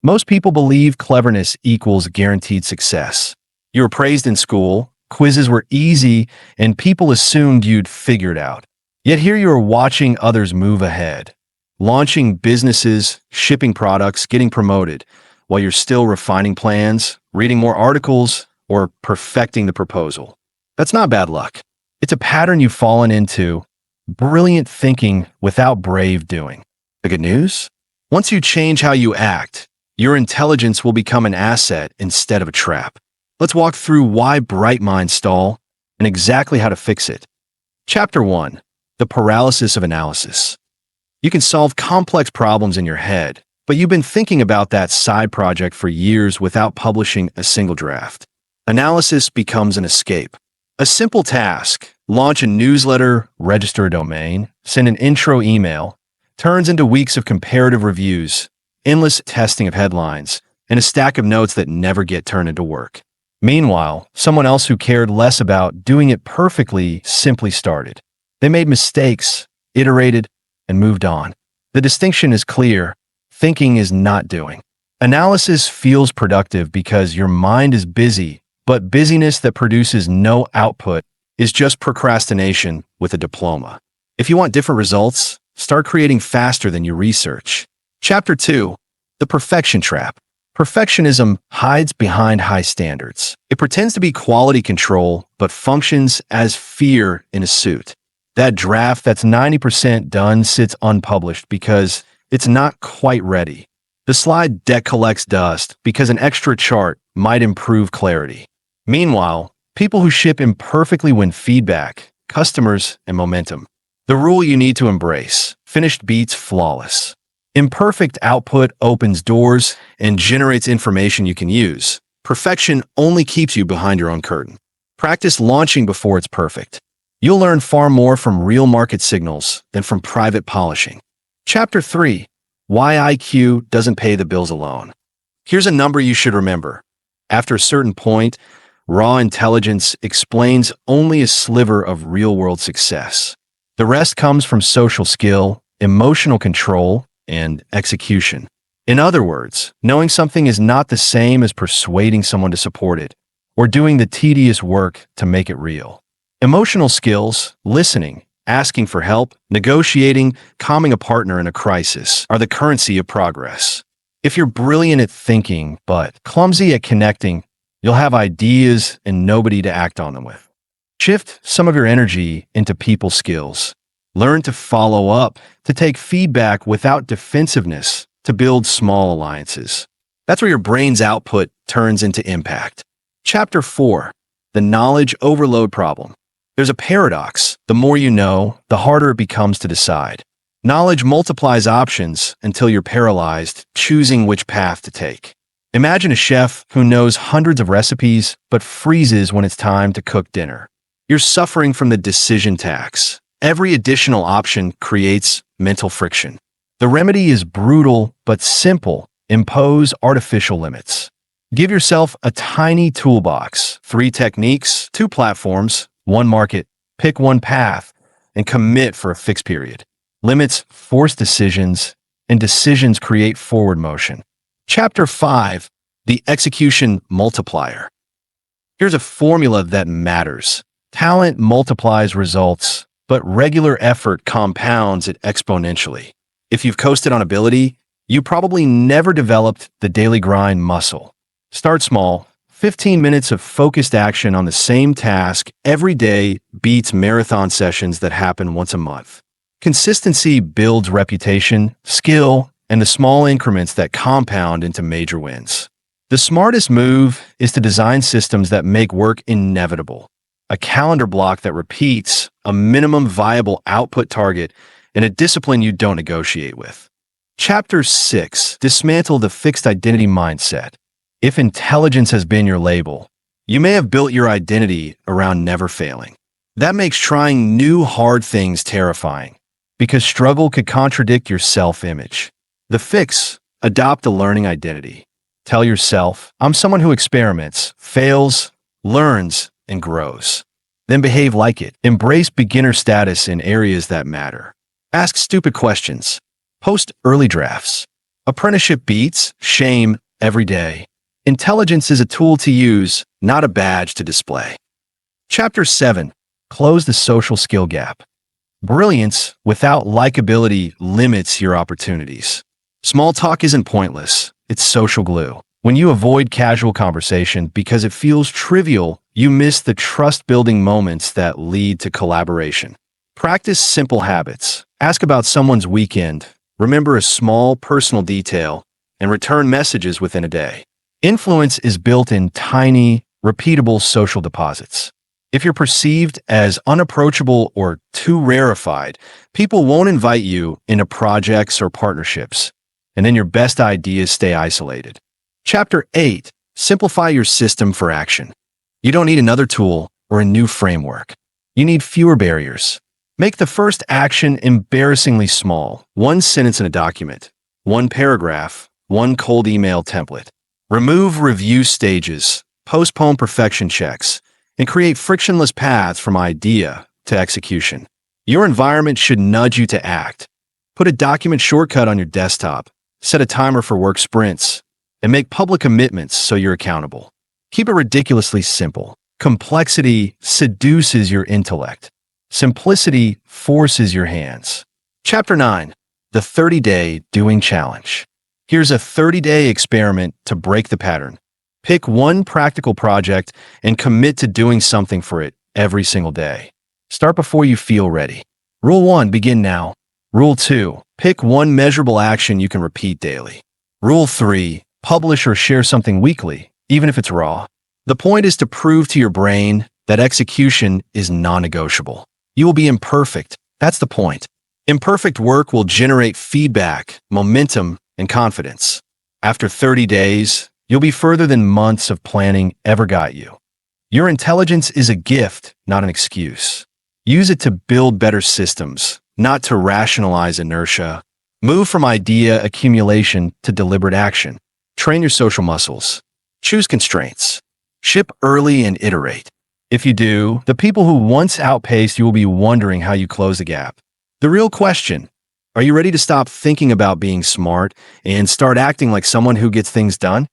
Most people believe cleverness equals guaranteed success. You were praised in school, quizzes were easy, and people assumed you'd figure it out. Yet here you are watching others move ahead, launching businesses, shipping products, getting promoted, while you're still refining plans, reading more articles, or perfecting the proposal. That's not bad luck. It's a pattern you've fallen into, brilliant thinking without brave doing. The good news? Once you change how you act, your intelligence will become an asset instead of a trap. Let's walk through why bright minds stall and exactly how to fix it. Chapter 1. The paralysis of analysis. You can solve complex problems in your head, but you've been thinking about that side project for years without publishing a single draft. Analysis becomes an escape. A simple task, launch a newsletter, register a domain, send an intro email, turns into weeks of comparative reviews, endless testing of headlines, and a stack of notes that never get turned into work. Meanwhile, someone else who cared less about doing it perfectly simply started. They made mistakes, iterated, and moved on. The distinction is clear. Thinking is not doing. Analysis feels productive because your mind is busy, but busyness that produces no output is just procrastination with a diploma. If you want different results, start creating faster than you research. Chapter 2. The perfection trap. Perfectionism hides behind high standards. It pretends to be quality control, but functions as fear in a suit. That draft that's 90% done sits unpublished because it's not quite ready. The slide deck collects dust because an extra chart might improve clarity. Meanwhile, people who ship imperfectly win feedback, customers, and momentum. The rule you need to embrace: finished beats flawless. Imperfect output opens doors and generates information you can use. Perfection only keeps you behind your own curtain. Practice launching before it's perfect. You'll learn far more from real market signals than from private polishing. Chapter 3. Why IQ doesn't pay the bills alone. Here's a number you should remember. After a certain point, raw intelligence explains only a sliver of real-world success. The rest comes from social skill, emotional control, and execution. In other words, knowing something is not the same as persuading someone to support it, or doing the tedious work to make it real. Emotional skills, listening, asking for help, negotiating, calming a partner in a crisis, are the currency of progress. If you're brilliant at thinking, but clumsy at connecting, you'll have ideas and nobody to act on them with. Shift some of your energy into people skills. Learn to follow up, to take feedback without defensiveness, to build small alliances. That's where your brain's output turns into impact. Chapter 4. The knowledge overload problem. There's a paradox. The more you know, the harder it becomes to decide. Knowledge multiplies options until you're paralyzed, choosing which path to take. Imagine a chef who knows hundreds of recipes, but freezes when it's time to cook dinner. You're suffering from the decision tax. Every additional option creates mental friction. The remedy is brutal but simple. Impose artificial limits. Give yourself a tiny toolbox, 3 techniques, 2 platforms, 1 market, pick 1 path, and commit for a fixed period. Limits force decisions, and decisions create forward motion. Chapter 5. The execution multiplier. Here's a formula that matters. Talent multiplies results, but regular effort compounds it exponentially. If you've coasted on ability, you probably never developed the daily grind muscle. Start small. 15 minutes of focused action on the same task every day beats marathon sessions that happen once a month. Consistency builds reputation, skill, and the small increments that compound into major wins. The smartest move is to design systems that make work inevitable. A calendar block that repeats, a minimum viable output target, and a discipline you don't negotiate with. Chapter 6. Dismantle the fixed identity mindset. If intelligence has been your label, you may have built your identity around never failing. That makes trying new hard things terrifying, because struggle could contradict your self-image. The fix: adopt a learning identity. Tell yourself, I'm someone who experiments, fails, learns, and grows. Then behave like it. Embrace beginner status in areas that matter. Ask stupid questions. Post early drafts. Apprenticeship beats shame every day. Intelligence is a tool to use, not a badge to display. Chapter 7. Close the social skill gap. Brilliance without likability limits your opportunities. Small talk isn't pointless, it's social glue. When you avoid casual conversation because it feels trivial, you miss the trust-building moments that lead to collaboration. Practice simple habits. Ask about someone's weekend, remember a small personal detail, and return messages within a day. Influence is built in tiny, repeatable social deposits. If you're perceived as unapproachable or too rarefied, people won't invite you into projects or partnerships, and then your best ideas stay isolated. Chapter 8. Simplify your system for action. You don't need another tool or a new framework. You need fewer barriers. Make the first action embarrassingly small. One sentence in a document, one paragraph, one cold email template. Remove review stages, postpone perfection checks, and create frictionless paths from idea to execution. Your environment should nudge you to act. Put a document shortcut on your desktop, set a timer for work sprints, and make public commitments so you're accountable. Keep it ridiculously simple. Complexity seduces your intellect. Simplicity forces your hands. Chapter 9. The 30-Day Doing Challenge. Here's a 30-day experiment to break the pattern. Pick one practical project and commit to doing something for it every single day. Start before you feel ready. Rule 1. Begin now. Rule 2. Pick one measurable action you can repeat daily. Rule 3. Publish or share something weekly, even if it's raw. The point is to prove to your brain that execution is non-negotiable. You will be imperfect. That's the point. Imperfect work will generate feedback, momentum, and confidence. After 30 days, you'll be further than months of planning ever got you. Your intelligence is a gift, not an excuse. Use it to build better systems, not to rationalize inertia. Move from idea accumulation to deliberate action. Train your social muscles. Choose constraints. Ship early and iterate. If you do, the people who once outpaced you will be wondering how you close the gap. The real question: are you ready to stop thinking about being smart and start acting like someone who gets things done?